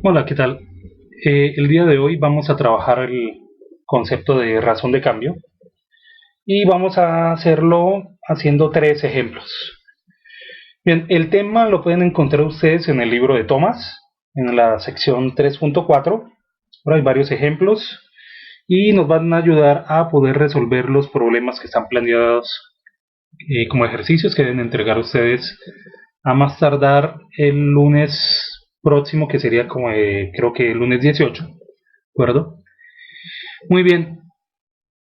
Hola, ¿qué tal? El día de hoy vamos a trabajar el concepto de razón de cambio y vamos a hacerlo haciendo tres ejemplos. Bien, el tema lo pueden encontrar ustedes en el libro de Thomas, en la sección 3.4. Ahora hay varios ejemplos y nos van a ayudar a poder resolver los problemas que están planeados como ejercicios que deben entregar ustedes a más tardar el lunes próximo, que sería como creo que el lunes 18, ¿de acuerdo? Muy bien.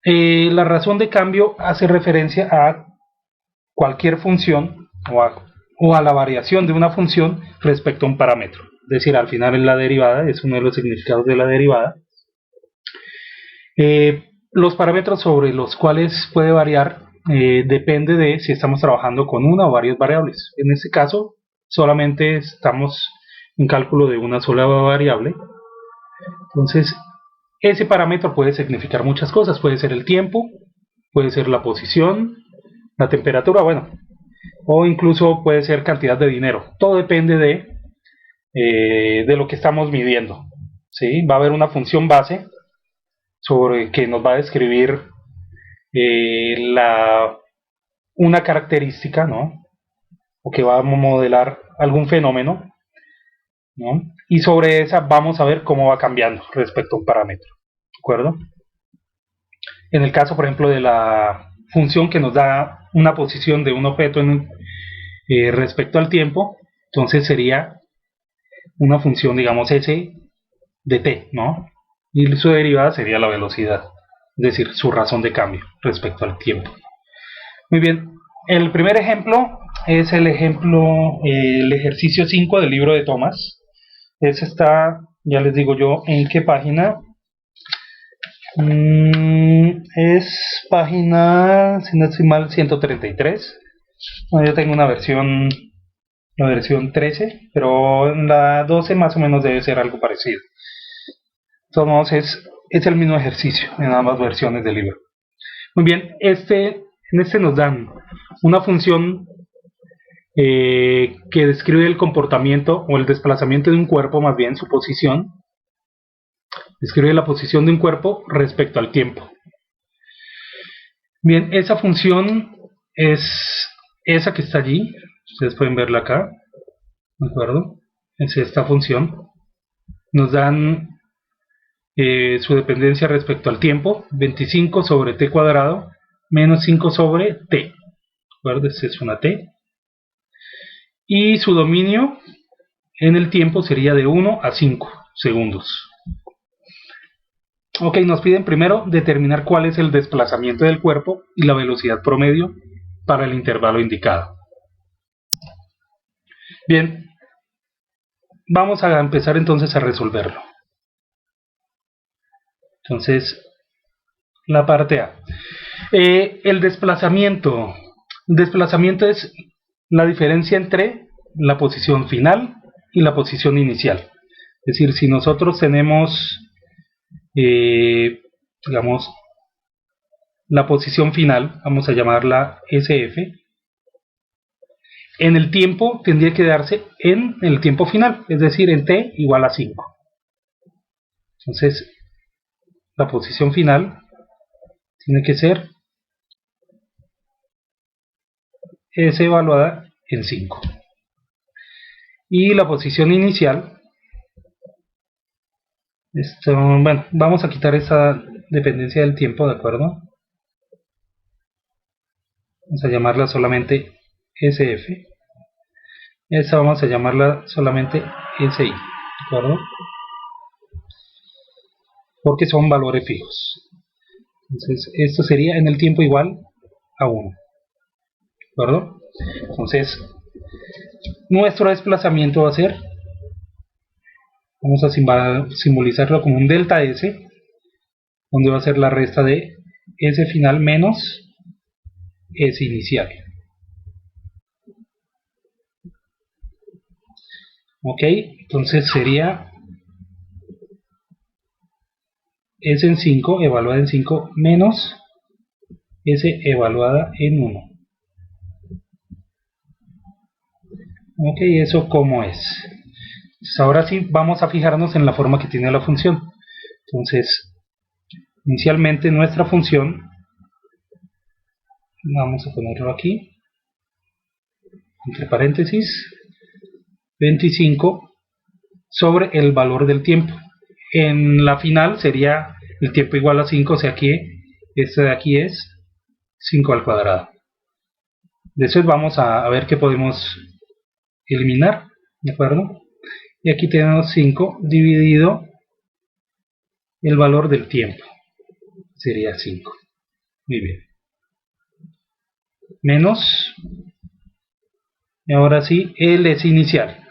La razón de cambio hace referencia a cualquier función o a la variación de una función respecto a un parámetro. Es decir, al final en la derivada, es uno de los significados de la derivada. Los parámetros sobre los cuales puede variar depende de si estamos trabajando con una o varias variables. En este caso, solamente estamos en cálculo de una sola variable. Entonces, ese parámetro puede significar muchas cosas. Puede ser el tiempo, puede ser la posición, la temperatura, bueno, o incluso puede ser cantidad de dinero. Todo depende de lo que estamos midiendo. ¿Sí? Va a haber una función base sobre que nos va a describir una característica, ¿no? O que va a modelar algún fenómeno, ¿no? Y sobre esa vamos a ver cómo va cambiando respecto a un parámetro, ¿de acuerdo? En el caso, por ejemplo, de la función que nos da una posición de un objeto respecto al tiempo, entonces sería una función, digamos, s de t, ¿no? Y su derivada sería la velocidad, es decir, su razón de cambio respecto al tiempo. Muy bien, el primer ejemplo es el ejercicio 5 del libro de Thomas. Ese está, ya les digo yo, ¿en qué página? Es página, si no estoy mal, 133. Bueno, yo tengo la versión 13, pero en la 12 más o menos debe ser algo parecido. De todos modos, es el mismo ejercicio en ambas versiones del libro. Muy bien, en este nos dan una función que describe el comportamiento o el desplazamiento de un cuerpo, más bien su posición. Describe la posición de un cuerpo respecto al tiempo. Bien, esa función es esa que está allí. Ustedes pueden verla acá, ¿de acuerdo? Es esta función. Nos dan su dependencia respecto al tiempo, 25 sobre t cuadrado menos 5 sobre t. ¿De acuerdo? Esta es una t. Y su dominio en el tiempo sería de 1 a 5 segundos. Ok, nos piden primero determinar cuál es el desplazamiento del cuerpo y la velocidad promedio para el intervalo indicado. Bien, vamos a empezar entonces a resolverlo. Entonces, la parte A. El desplazamiento. El desplazamiento es la diferencia entre la posición final y la posición inicial. Es decir, si nosotros tenemos, digamos, la posición final, vamos a llamarla SF, en el tiempo tendría que darse en el tiempo final, es decir, en t igual a 5. Entonces, la posición final tiene que ser S evaluada en 5. Y la posición inicial, bueno, vamos a quitar esa dependencia del tiempo, ¿de acuerdo? Vamos a llamarla solamente SF. Esta vamos a llamarla solamente SI, ¿de acuerdo? Porque son valores fijos. Entonces, esto sería en el tiempo igual a 1. ¿De acuerdo? Entonces, nuestro desplazamiento va a ser, vamos a simbolizarlo como un delta S, donde va a ser la resta de S final menos S inicial. Ok, entonces sería S en 5 evaluada en 5 menos S evaluada en 1. Ok, ¿eso cómo es? Entonces, ahora sí vamos a fijarnos en la forma que tiene la función. Entonces, inicialmente nuestra función, vamos a ponerlo aquí, entre paréntesis, 25 sobre el valor del tiempo. En la final sería el tiempo igual a 5, o sea que esto de aquí es 5 al cuadrado. Después vamos a ver qué podemos eliminar, ¿de acuerdo? Y aquí tenemos 5 dividido el valor del tiempo, sería 5. Muy bien. Menos, y ahora sí, el es inicial.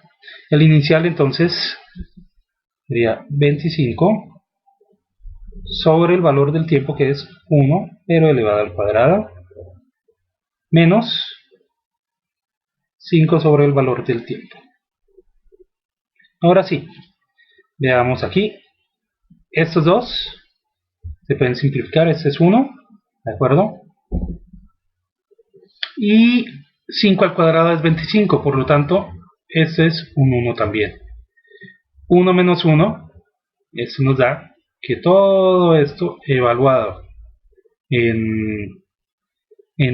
El inicial entonces sería 25 sobre el valor del tiempo, que es 1, pero elevado al cuadrado, menos 5 sobre el valor del tiempo. Ahora sí, veamos aquí. Estos dos se pueden simplificar. Este es 1, ¿de acuerdo? Y 5 al cuadrado es 25, por lo tanto, este es un 1 también. 1 menos 1, esto nos da que todo esto evaluado en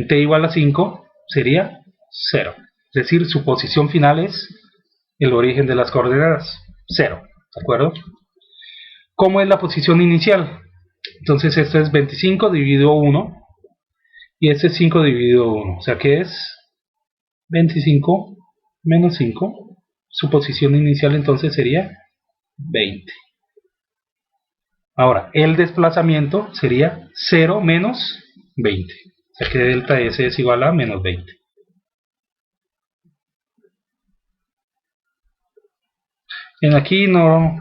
t igual a 5 sería 0. Es decir, su posición final es el origen de las coordenadas, 0, ¿de acuerdo? ¿Cómo es la posición inicial? Entonces esto es 25 dividido 1 y este es 5 dividido 1, o sea que es 25 menos 5. Su posición inicial entonces sería 20. Ahora, el desplazamiento sería 0 menos 20, o sea que delta S es igual a menos 20. Bien, aquí no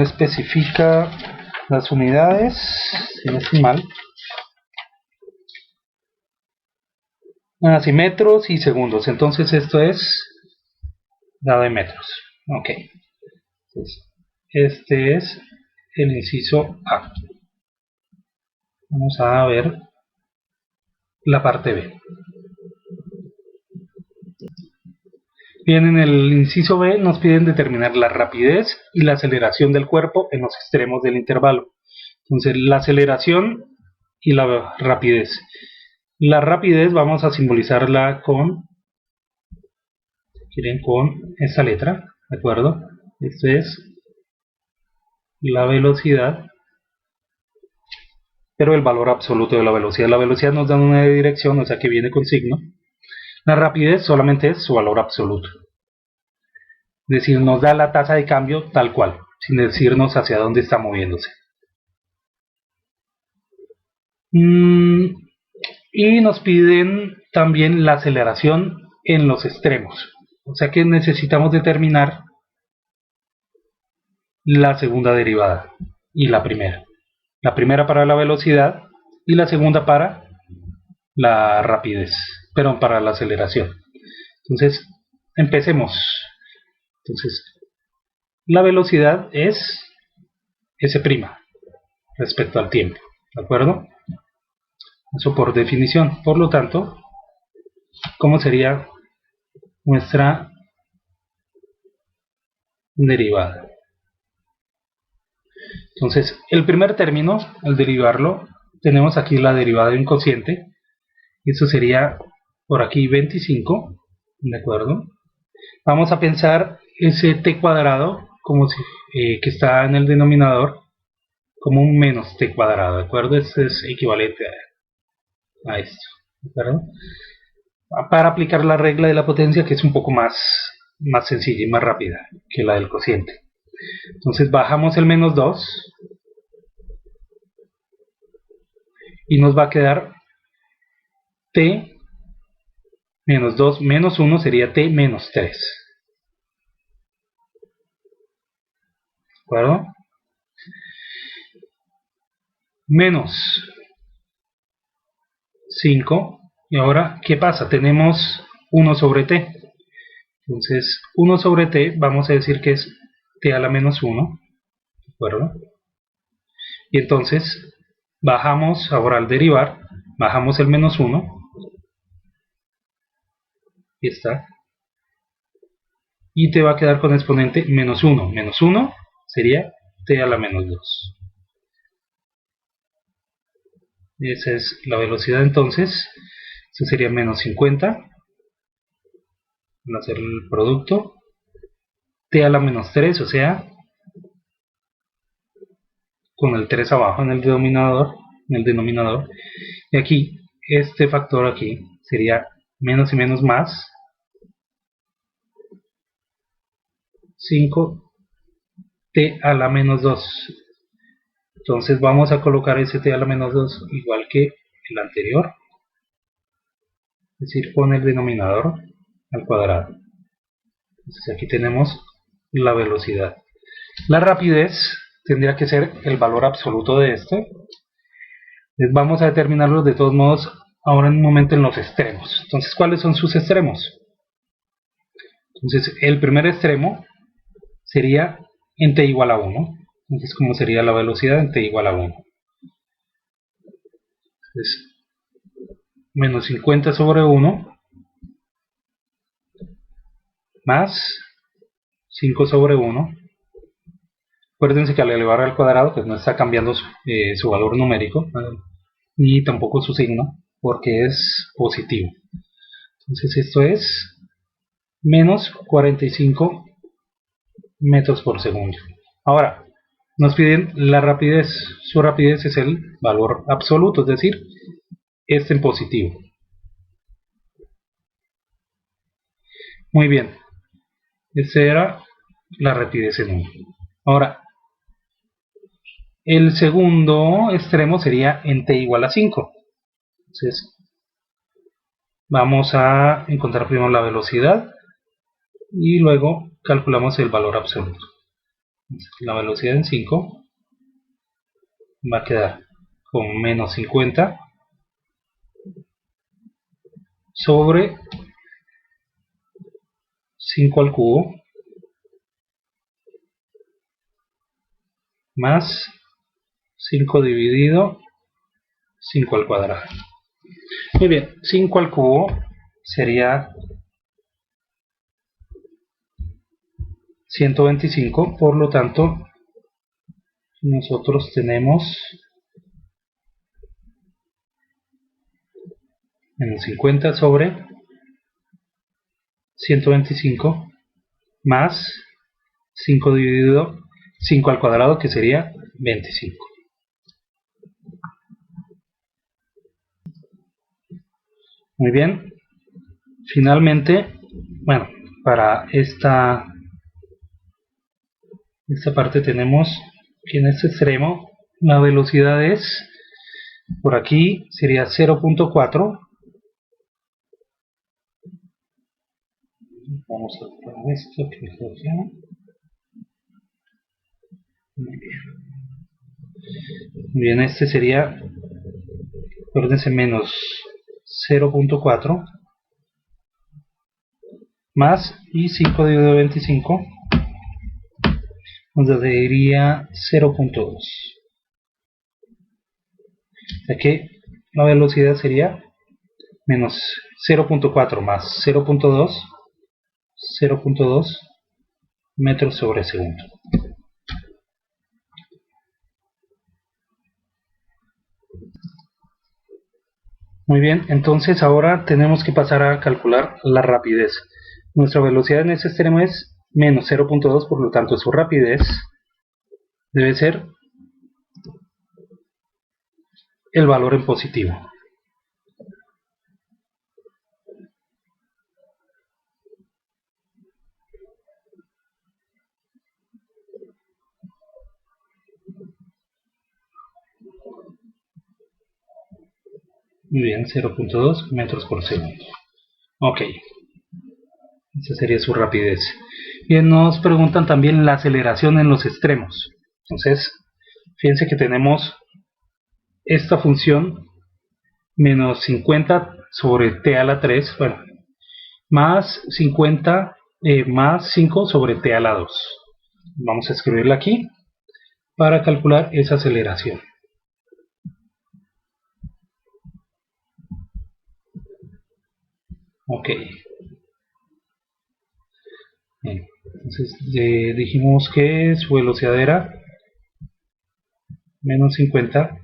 especifica las unidades, si no estoy mal. Así, metros y segundos. Entonces esto es dado en metros. Ok. Entonces, este es el inciso A. Vamos a ver la parte B. Bien, en el inciso B nos piden determinar la rapidez y la aceleración del cuerpo en los extremos del intervalo. Entonces, la aceleración y la rapidez. La rapidez vamos a simbolizarla con esta letra, ¿de acuerdo? Esto es la velocidad, pero el valor absoluto de la velocidad. La velocidad nos da una dirección, o sea que viene con signo. La rapidez solamente es su valor absoluto. Es decir, nos da la tasa de cambio tal cual, sin decirnos hacia dónde está moviéndose. Y nos piden también la aceleración en los extremos. O sea que necesitamos determinar la segunda derivada y la primera. La primera para la velocidad y la segunda para la rapidez, pero para la aceleración. Entonces, empecemos. Entonces, la velocidad es S' respecto al tiempo, ¿de acuerdo? Eso por definición. Por lo tanto, ¿cómo sería nuestra derivada? Entonces, el primer término, al derivarlo, tenemos aquí la derivada de un cociente. Eso sería por aquí 25, ¿de acuerdo? Vamos a pensar ese t cuadrado como si, que está en el denominador como un menos t cuadrado, ¿de acuerdo? Esto es equivalente a esto, ¿de acuerdo? Para aplicar la regla de la potencia, que es un poco más sencilla y más rápida que la del cociente. Entonces bajamos el menos 2 y nos va a quedar t menos 2 menos 1 sería t menos 3. ¿De acuerdo? Menos 5. Y ahora, ¿qué pasa? Tenemos 1 sobre t. Entonces, 1 sobre t, vamos a decir que es t a la menos 1. ¿De acuerdo? Y entonces, bajamos, ahora al derivar, bajamos el menos 1. Aquí está. y te va a quedar con exponente menos 1. Menos 1 sería t a la menos 2. Esa es la velocidad entonces. Eso sería menos 50. Van a hacer el producto. T a la menos 3, o sea, con el 3 abajo en el denominador. Y aquí, este factor aquí sería menos y menos más 5t a la menos 2. Entonces vamos a colocar ese t a la menos 2 igual que el anterior, es decir, con el denominador al cuadrado. Entonces aquí tenemos la velocidad. La rapidez tendría que ser el valor absoluto de este. Entonces vamos a determinarlo de todos modos ahora en un momento en los extremos. Entonces, ¿cuáles son sus extremos? Entonces, el primer extremo sería en t igual a 1. Entonces, ¿cómo sería la velocidad en t igual a 1? Entonces, menos 50 sobre 1 más 5 sobre 1. Acuérdense que al elevar al cuadrado pues no está cambiando su valor numérico ni tampoco su signo porque es positivo. Entonces esto es menos 45 metros por segundo. Ahora, nos piden la rapidez. Su rapidez es el valor absoluto, es decir, este en positivo. Muy bien. Esta era la rapidez en 1. Ahora, el segundo extremo sería en t igual a 5. Entonces, vamos a encontrar primero la velocidad y luego calculamos el valor absoluto. Entonces, la velocidad en 5 va a quedar con menos 50 sobre 5 al cubo más 5 dividido 5 al cuadrado. Muy bien, 5 al cubo sería 125, por lo tanto nosotros tenemos menos 50 sobre 125 más 5 dividido 5 al cuadrado, que sería 25. Muy bien, finalmente, bueno, para esta parte tenemos que en este extremo la velocidad es, por aquí sería 0.4. Vamos a poner esto que funciona. Muy bien. Bien, este sería, acuérdense, menos 0.4 más y 5 dividido 25 nos daría 0.2. O sea que la velocidad sería menos 0.4 más 0.2 metros sobre segundo. Muy bien, entonces ahora tenemos que pasar a calcular la rapidez. Nuestra velocidad en este extremo es menos 0.2, por lo tanto su rapidez debe ser el valor en positivo. Muy bien, 0.2 metros por segundo. Ok, esa sería su rapidez. Bien, nos preguntan también la aceleración en los extremos. Entonces, fíjense que tenemos esta función menos 50 sobre t a la 3, bueno, más 50 más 5 sobre t a la 2. Vamos a escribirla aquí para calcular esa aceleración. Ok. Bien, entonces dijimos que su velocidad era menos 50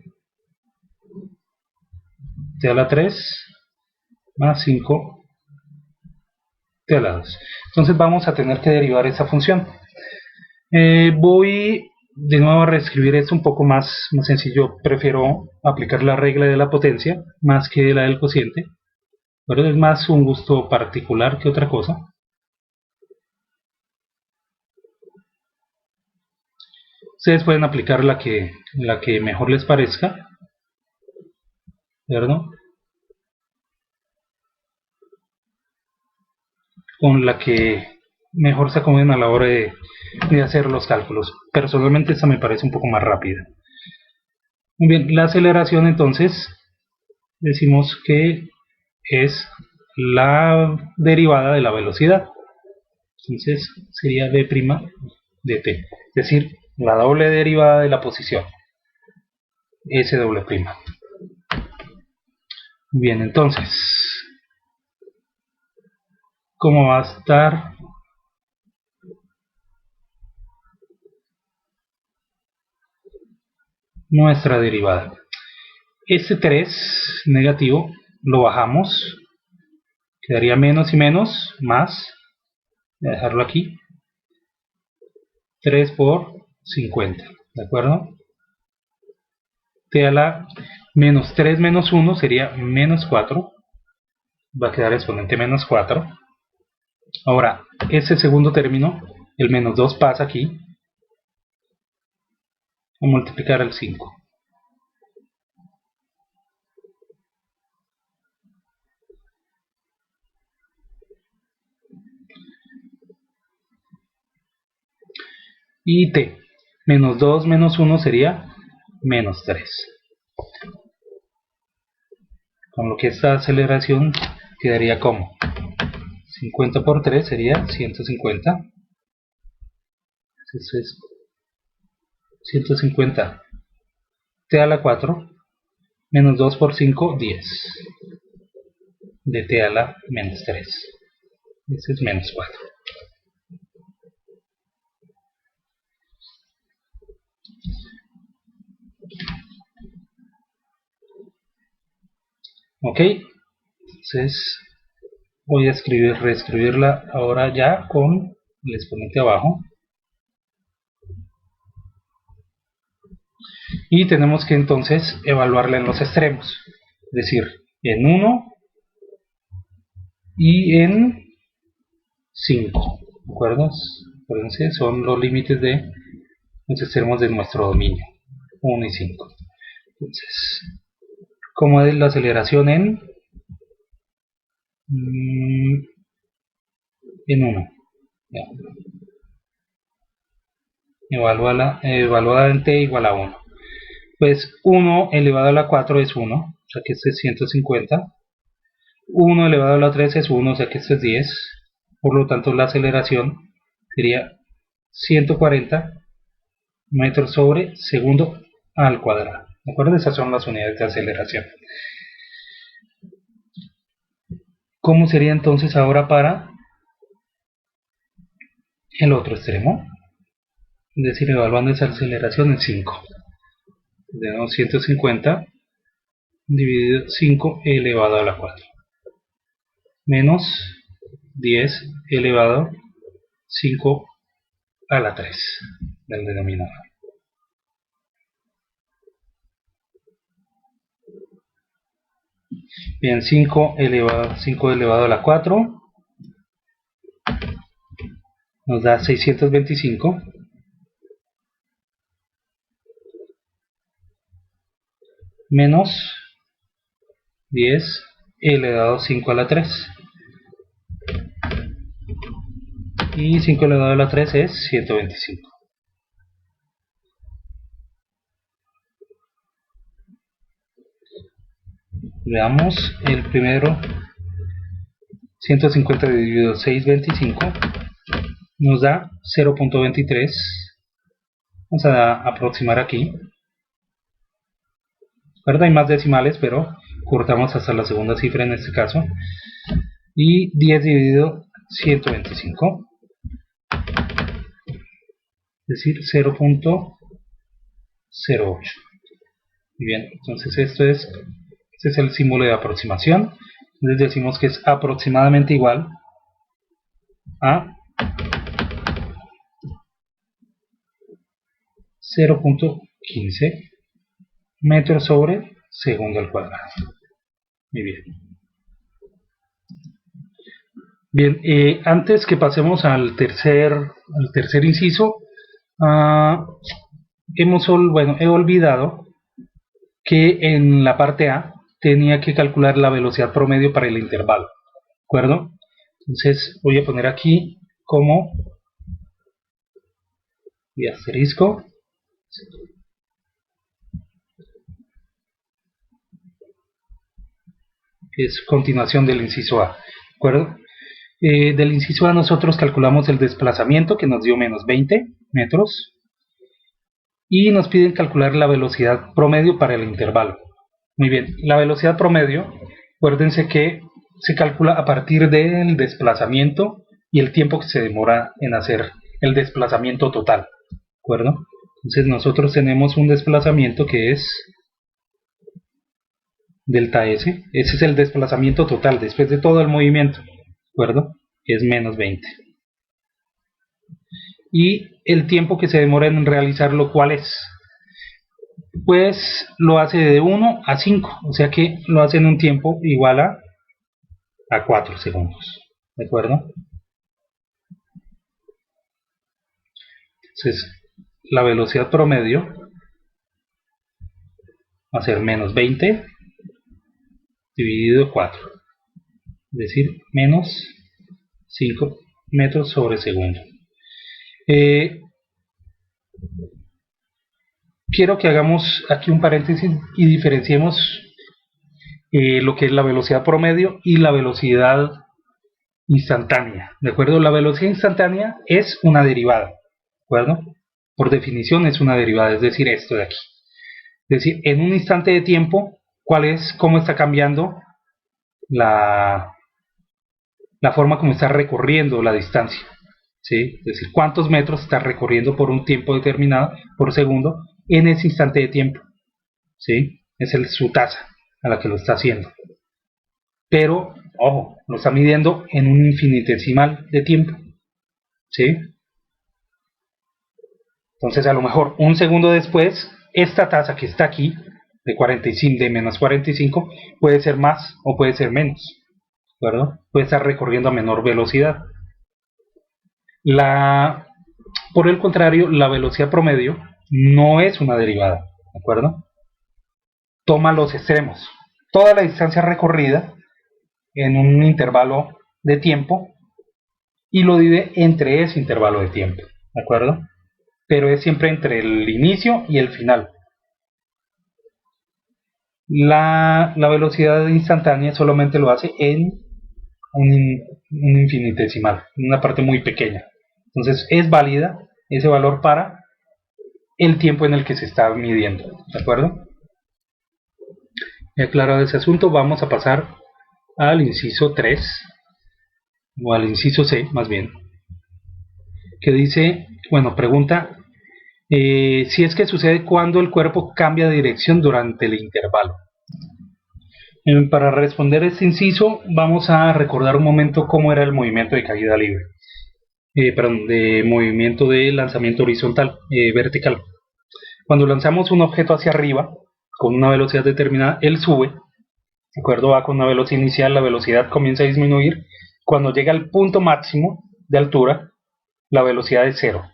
t a la 3 más 5 t a la 2. Entonces vamos a tener que derivar esa función. Voy de nuevo a reescribir esto un poco más sencillo. Prefiero aplicar la regla de la potencia más que la del cociente, pero es más un gusto particular que otra cosa. Ustedes pueden aplicar la que mejor les parezca, ¿verdad? Con la que mejor se acomoden a la hora de hacer los cálculos. Personalmente esta me parece un poco más rápida. Muy bien, la aceleración entonces decimos que es la derivada de la velocidad. Entonces sería b' de t, es decir, la doble derivada de la posición, s doble prima. Bien, entonces, ¿cómo va a estar nuestra derivada? Este 3 negativo lo bajamos, quedaría menos y menos, más, voy a dejarlo aquí, 3 por 50, ¿de acuerdo? T a la menos 3 menos 1 sería menos 4, va a quedar exponente menos 4. Ahora, ese segundo término, el menos 2 pasa aquí, a multiplicar el 5. Y t, menos 2 menos 1 sería menos 3. Con lo que esta aceleración quedaría como 50 por 3 sería 150. Eso es 150 t a la 4 menos 2 por 5, 10 de t a la menos 3. Ese es menos 4. Ok, entonces voy a reescribirla ahora ya con el exponente abajo. Y tenemos que entonces evaluarla en los extremos, es decir, en 1 y en 5, ¿de acuerdo? Entonces son los límites de los extremos de nuestro dominio, 1 y 5. Entonces, ¿cómo es la aceleración en 1? Evaluada en t igual a 1. Pues 1 elevado a la 4 es 1, o sea que este es 150. 1 elevado a la 3 es 1, o sea que esto es 10. Por lo tanto, la aceleración sería 140 metros sobre segundo al cuadrado. ¿De acuerdo? Esas son las unidades de aceleración. ¿Cómo sería entonces ahora para el otro extremo? Es decir, evaluando esa aceleración en 5. Tenemos 150 dividido 5 elevado a la 4. Menos 10 elevado 5 a la 3 del denominador. Bien, 5 elevado a la 4 nos da 625 menos 10 elevado a 5 a la 3. Y 5 elevado a la 3 es 125. Veamos el primero. 150 dividido 625 nos da 0.23. Vamos a aproximar aquí. ¿Verdad? Hay más decimales, pero cortamos hasta la segunda cifra en este caso. Y 10 dividido 125 decir 0.08. Muy bien, entonces este es el símbolo de aproximación. Entonces decimos que es aproximadamente igual a 0.15 metros sobre segundo al cuadrado. Muy bien. Bien, antes que pasemos al tercer inciso, he olvidado que en la parte A tenía que calcular la velocidad promedio para el intervalo, ¿de acuerdo? Entonces voy a poner aquí como y asterisco es continuación del inciso A, ¿de acuerdo? Del inciso A nosotros calculamos el desplazamiento que nos dio menos 20 metros y nos piden calcular la velocidad promedio para el intervalo. Muy bien, la velocidad promedio, acuérdense que se calcula a partir del desplazamiento y el tiempo que se demora en hacer el desplazamiento total, ¿de acuerdo? Entonces nosotros tenemos un desplazamiento que es delta S, ese es el desplazamiento total después de todo el movimiento, ¿de acuerdo? Que es menos 20. Y el tiempo que se demora en realizarlo, ¿cuál es? Pues lo hace de 1 a 5, o sea que lo hace en un tiempo igual a 4 segundos, ¿de acuerdo? Entonces, la velocidad promedio va a ser menos 20 dividido 4, es decir, menos 5 metros sobre segundo. Quiero que hagamos aquí un paréntesis y diferenciemos lo que es la velocidad promedio y la velocidad instantánea, ¿de acuerdo? La velocidad instantánea es una derivada, ¿de acuerdo? Por definición es una derivada, es decir, esto de aquí. Es decir, en un instante de tiempo, cómo está cambiando la forma como está recorriendo la distancia, ¿sí? Es decir, cuántos metros está recorriendo por un tiempo determinado, por segundo, en ese instante de tiempo, ¿sí? Es su tasa a la que lo está haciendo. Pero, ojo, lo está midiendo en un infinitesimal de tiempo, ¿sí? Entonces, a lo mejor un segundo después, esta tasa que está aquí, de 45, de menos 45, puede ser más o puede ser menos, ¿de acuerdo? Puede estar recorriendo a menor velocidad. Por el contrario, la velocidad promedio no es una derivada, ¿de acuerdo? Toma los extremos. Toda la distancia recorrida en un intervalo de tiempo y lo divide entre ese intervalo de tiempo, ¿de acuerdo? Pero es siempre entre el inicio y el final. La velocidad instantánea solamente lo hace en un infinitesimal, una parte muy pequeña. Entonces es válida ese valor para el tiempo en el que se está midiendo, ¿de acuerdo? Aclarado ese asunto, vamos a pasar al inciso 3, o al inciso C más bien, que dice, bueno, pregunta si es que sucede cuando el cuerpo cambia de dirección durante el intervalo. Para responder este inciso vamos a recordar un momento cómo era el movimiento de caída libre, perdón, de movimiento de lanzamiento horizontal, vertical. Cuando lanzamos un objeto hacia arriba con una velocidad determinada, él sube, ¿de acuerdo? Va con una velocidad inicial, la velocidad comienza a disminuir. Cuando llega al punto máximo de altura, la velocidad es cero.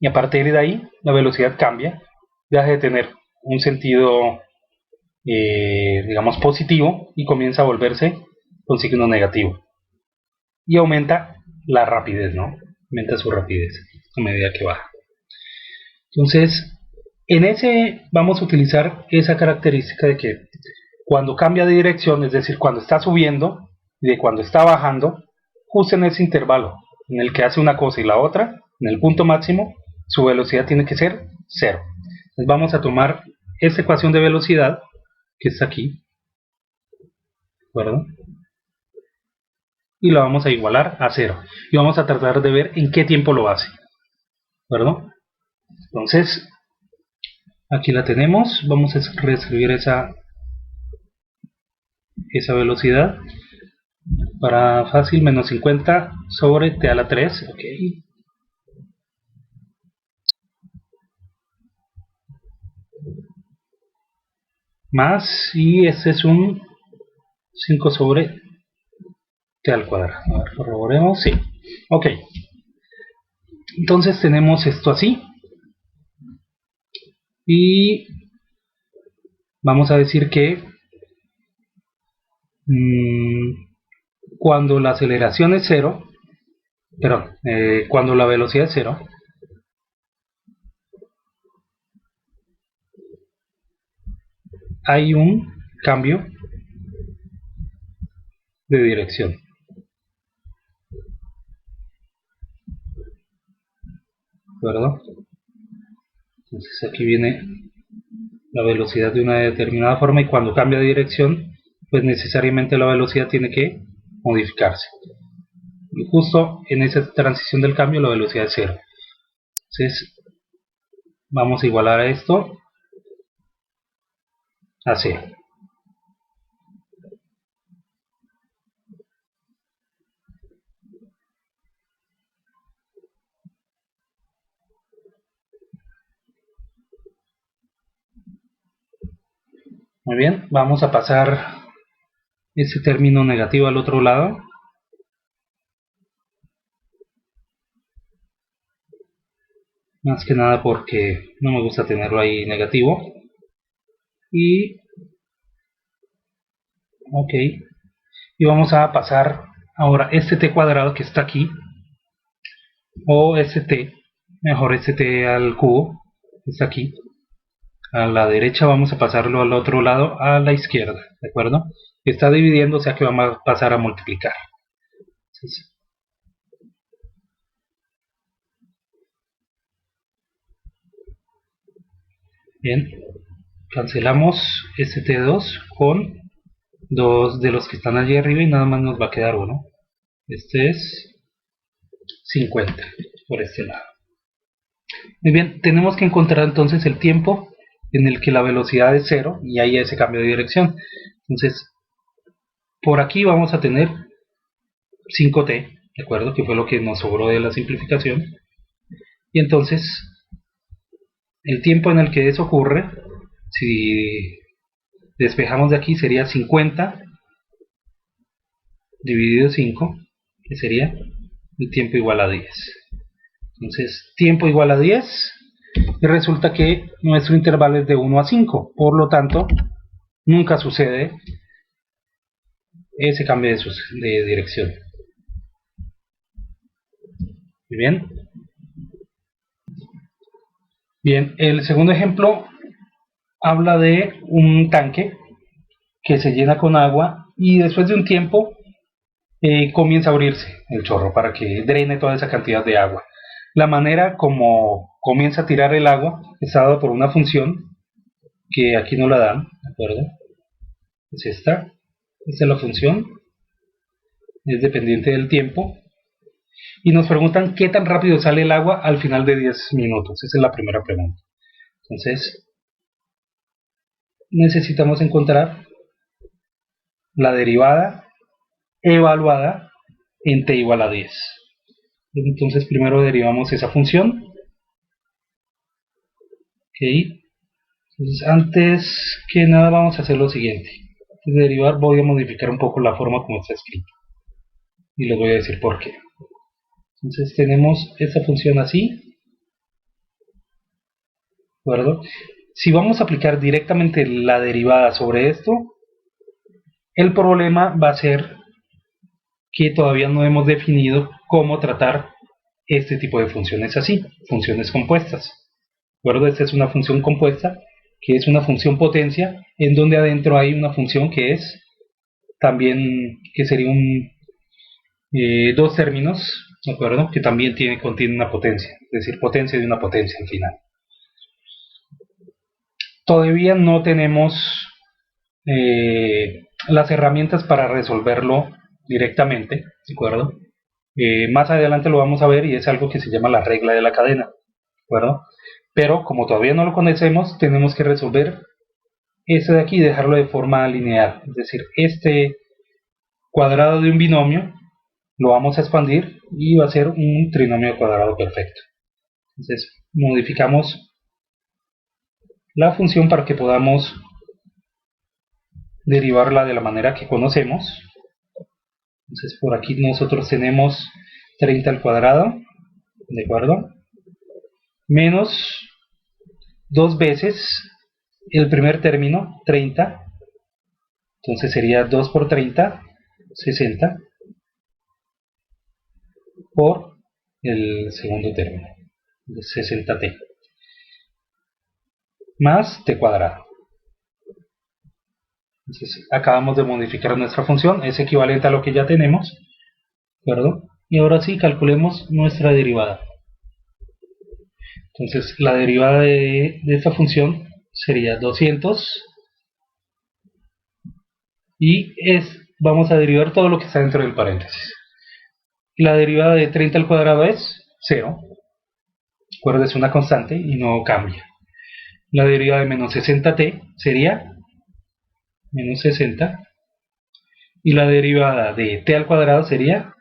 Y a partir de ahí, la velocidad cambia, deja de tener un sentido, digamos, positivo y comienza a volverse con signo negativo. Y aumenta la rapidez, ¿no? Aumenta su rapidez a medida que baja. Entonces, en ese vamos a utilizar esa característica de que cuando cambia de dirección, es decir, cuando está subiendo y de cuando está bajando, justo en ese intervalo en el que hace una cosa y la otra, en el punto máximo, su velocidad tiene que ser cero. Entonces vamos a tomar esta ecuación de velocidad que está aquí, ¿de acuerdo? Y la vamos a igualar a cero. Y vamos a tratar de ver en qué tiempo lo hace, ¿de acuerdo? Entonces, aquí la tenemos. Vamos a reescribir esa velocidad para fácil, menos 50 sobre t a la 3. Ok. Más, y este es un 5 sobre t al cuadrado. A ver, corroboremos. Sí. Ok. Entonces tenemos esto así. Y vamos a decir que cuando la aceleración es 0, perdón, cuando la velocidad es 0, hay un cambio de dirección. ¿De acuerdo? Entonces aquí viene la velocidad de una determinada forma, y cuando cambia de dirección, pues necesariamente la velocidad tiene que modificarse. Y justo en esa transición del cambio la velocidad es 0. Entonces vamos a igualar a esto a 0. Muy bien, vamos a pasar ese término negativo al otro lado. Más que nada porque no me gusta tenerlo ahí negativo. Y ok, y vamos a pasar ahora este t cuadrado que está aquí, o este t, mejor este t al cubo, que está aquí, a la derecha vamos a pasarlo al otro lado, a la izquierda, ¿de acuerdo? Está dividiendo, o sea que vamos a pasar a multiplicar. Entonces, bien, cancelamos este t2 con dos de los que están allí arriba y nada más nos va a quedar uno. Este es 50 por este lado. Muy bien, tenemos que encontrar entonces el tiempo en el que la velocidad es 0 y hay ese cambio de dirección. Entonces, por aquí vamos a tener 5t, ¿de acuerdo? Que fue lo que nos sobró de la simplificación. Y entonces, el tiempo en el que eso ocurre, si despejamos de aquí, sería 50 dividido 5, que sería el tiempo igual a 10. Entonces, tiempo igual a 10, y resulta que nuestro intervalo es de 1 a 5, por lo tanto, nunca sucede ese cambio de dirección. Muy bien. Bien, el segundo ejemplo habla de un tanque que se llena con agua y después de un tiempo comienza a abrirse el chorro para que drene toda esa cantidad de agua. La manera como comienza a tirar el agua está dada por una función que aquí no la dan, ¿de acuerdo? Es esta es la función, es dependiente del tiempo, y nos preguntan qué tan rápido sale el agua al final de 10 minutos. Esa es la primera pregunta. Entonces necesitamos encontrar la derivada evaluada en t igual a 10. Entonces primero derivamos esa función. Ok. Entonces antes que nada vamos a hacer lo siguiente. Antes de derivar voy a modificar un poco la forma como está escrito. Y les voy a decir por qué. Entonces tenemos esta función así. ¿De acuerdo? Si vamos a aplicar directamente la derivada sobre esto, el problema va a ser que todavía no hemos definido cómo tratar este tipo de funciones así, funciones compuestas. ¿De acuerdo? Esta es una función compuesta, que es una función potencia, en donde adentro hay una función que es también, que sería dos términos, ¿de acuerdo? Que también contiene una potencia, es decir, potencia de una potencia al final. Todavía no tenemos las herramientas para resolverlo directamente, ¿de acuerdo? Más adelante lo vamos a ver y es algo que se llama la regla de la cadena, ¿de acuerdo? Pero como todavía no lo conocemos, tenemos que resolver este de aquí y dejarlo de forma lineal. Es decir, este cuadrado de un binomio lo vamos a expandir y va a ser un trinomio cuadrado perfecto. Entonces modificamos la función para que podamos derivarla de la manera que conocemos. Entonces por aquí nosotros tenemos 30 al cuadrado, ¿de acuerdo? Menos dos veces el primer término, 30. Entonces sería 2 por 30, 60, por el segundo término, 60t, más t cuadrado. Entonces acabamos de modificar nuestra función, es equivalente a lo que ya tenemos, ¿de acuerdo? Y ahora sí calculemos nuestra derivada. Entonces la derivada de esta función sería 200 y vamos a derivar todo lo que está dentro del paréntesis. La derivada de 30 al cuadrado es 0, recuerda, es una constante y no cambia. La derivada de menos 60t sería menos 60 y la derivada de t al cuadrado sería,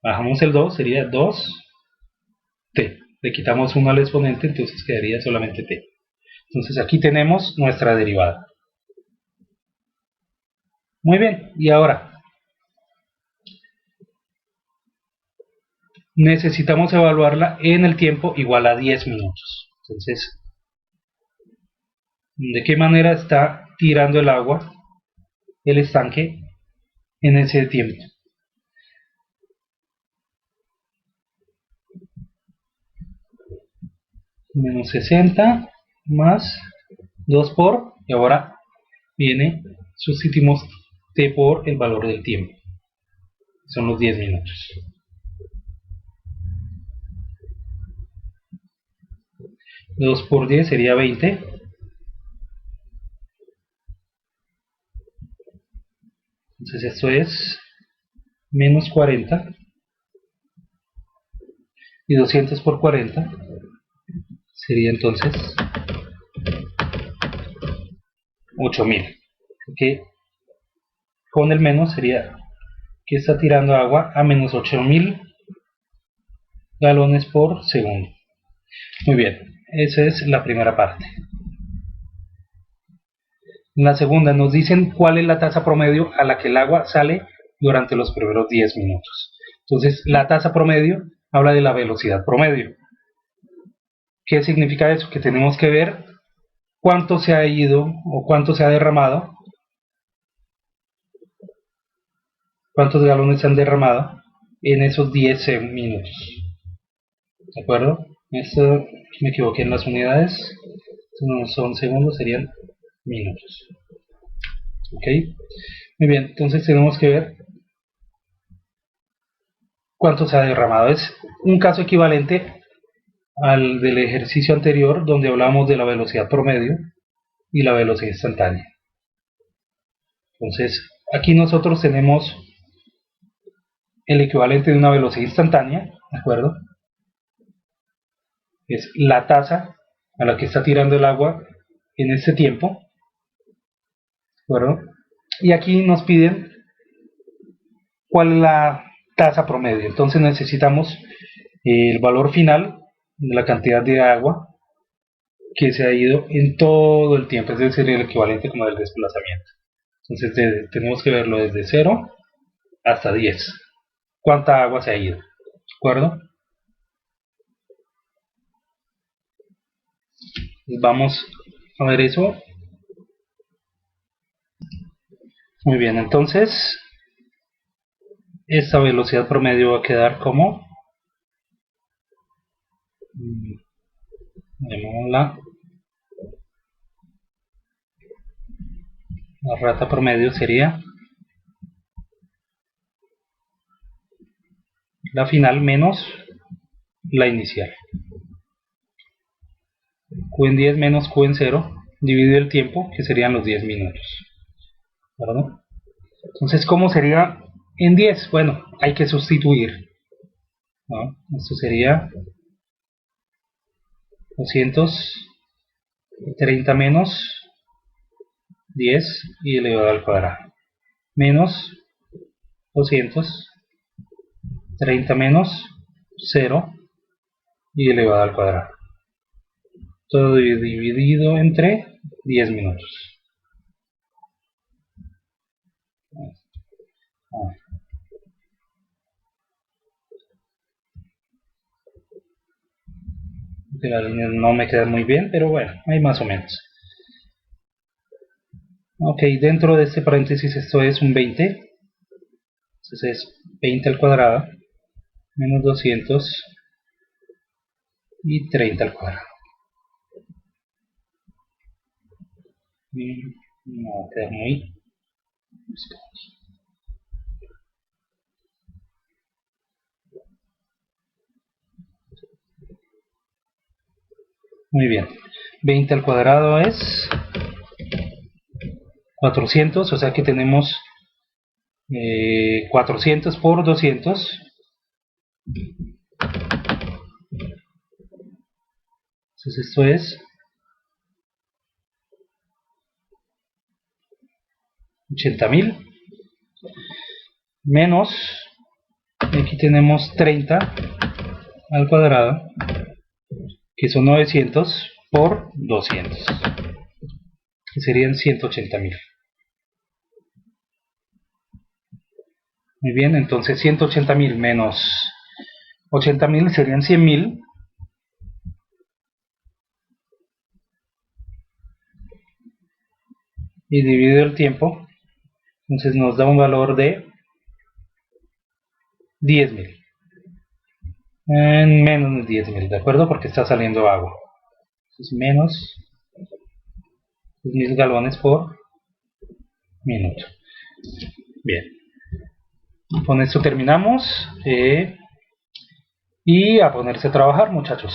bajamos el 2, sería 2t, le quitamos 1 al exponente, entonces quedaría solamente t. Entonces aquí tenemos nuestra derivada. Muy bien, y ahora necesitamos evaluarla en el tiempo igual a 10 minutos. Entonces, ¿de qué manera está tirando el agua el estanque en ese tiempo? Menos 60 más 2 por, y ahora viene, sustituimos t por el valor del tiempo, son los 10 minutos. 2 por 10 sería 20. Entonces esto es menos 40. Y 200 por 40 sería entonces 8000. Que con el menos sería que está tirando agua a menos 8000 galones por segundo. Muy bien, esa es la primera parte. En la segunda nos dicen cuál es la tasa promedio a la que el agua sale durante los primeros 10 minutos. Entonces la tasa promedio habla de la velocidad promedio. ¿Qué significa eso? Que tenemos que ver cuánto se ha ido o cuánto se ha derramado, cuántos galones se han derramado en esos 10 minutos. ¿De acuerdo? Esto me equivoqué en las unidades, no son segundos, serían minutos. ¿Ok? Muy bien, entonces tenemos que ver cuánto se ha derramado. Es un caso equivalente al del ejercicio anterior, donde hablamos de la velocidad promedio y la velocidad instantánea. Entonces, aquí nosotros tenemos el equivalente de una velocidad instantánea, ¿de acuerdo? Es la tasa a la que está tirando el agua en este tiempo, ¿de acuerdo? Y aquí nos piden cuál es la tasa promedio. Entonces necesitamos el valor final de la cantidad de agua que se ha ido en todo el tiempo, es decir, el equivalente como del desplazamiento. Entonces tenemos que verlo desde 0 hasta 10. ¿Cuánta agua se ha ido? ¿De acuerdo? Vamos a ver eso. Muy bien, entonces esta velocidad promedio va a quedar como, la rata promedio sería la final menos la inicial. Q en 10 menos Q en 0 dividido el tiempo, que serían los 10 minutos. ¿Verdad? Entonces, ¿cómo sería en 10? Bueno, hay que sustituir, ¿no? Esto sería 230 menos 10 y elevado al cuadrado, menos 230 menos 0 y elevado al cuadrado. Todo dividido entre 10 minutos. Las líneas no me quedan muy bien, pero bueno, ahí más o menos. Ok, dentro de este paréntesis esto es un 20. Entonces es 20 al cuadrado menos 200 y 30 al cuadrado. No queda muy... Muy bien. 20 al cuadrado es 400, o sea que tenemos 400 por 200. Entonces esto es 80.000 menos, aquí tenemos 30 al cuadrado, que son 900 por 200, que serían 180.000. Muy bien, entonces 180.000 menos 80.000 serían 100.000. Y dividido el tiempo, entonces nos da un valor de 10.000. En menos de 10.000, ¿de acuerdo? Porque está saliendo agua. Entonces menos 10.000 galones por minuto. Bien. Con esto terminamos. Y a ponerse a trabajar, muchachos.